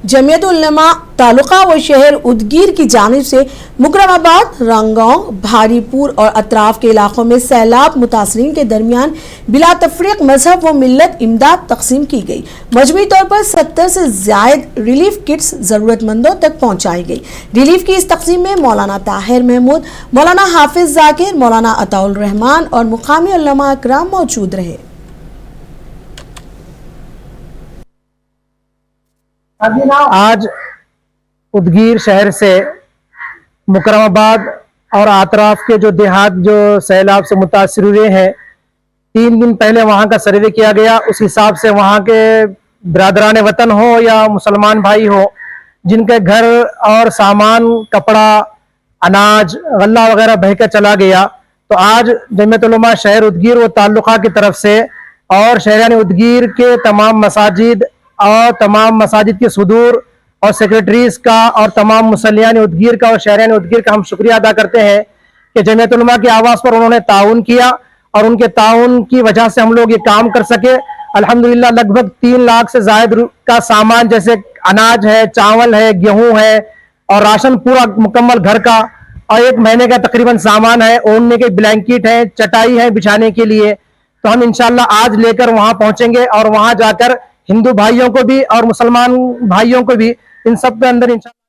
जमीयत उलमा तालुका व शहर उदगीर की जानिब से मुकरमाबाद, रंगांव, भारीपुर और अतराफ के इलाकों में सैलाब मुतासरीन के दरमियान बिला तफरीक मजहब व मिल्लत इमदाद तकसीम की गई। मजमूई तौर पर 70 से ज़ायद रिलीफ किट्स ज़रूरतमंदों तक पहुँचाई गई। रिलीफ की इस तकसीम में मौलाना ताहिर महमूद, मौलाना हाफिज जाकिर, मौलाना अताउल रहमान और मुकामी उलमा इकराम मौजूद रहे। आज उदगीर शहर से मुकरमाबाद और आतराफ के जो देहात जो सैलाब से मुतासिर हुए हैं, 3 दिन पहले वहाँ का सर्वे किया गया। उस हिसाब से वहाँ के बिरादरान वतन हो या मुसलमान भाई हो, जिनके घर और सामान, कपड़ा, अनाज, गल्ला वगैरह बह के चला गया, तो आज जमीयत उलमा शहर उदगीर व ताल्लुका की तरफ से और शहरान उदगीर के तमाम मसाजिद और तमाम मसाजिद के सदूर और सेक्रेटरीज का और तमाम मुसल्लियान उदगीर का और शहरान उदगीर का हम शुक्रिया अदा करते हैं कि जमीयत उलमा की आवाज़ पर उन्होंने ताउन किया और उनके ताउन की वजह से हम लोग ये काम कर सके। अल्हम्दुलिल्लाह लगभग 3 लाख से ज़ायद का सामान, जैसे अनाज है, चावल है, गेहूं है और राशन पूरा मुकम्मल घर का, और 1 महीने का तकरीबन सामान है, ओढ़ने के ब्लैंकेट है, चटाई है बिछाने के लिए। तो हम इंशाल्लाह आज लेकर वहां पहुंचेंगे और वहां जाकर हिंदू भाइयों को भी और मुसलमान भाइयों को भी इन सब के अंदर इंशाल्लाह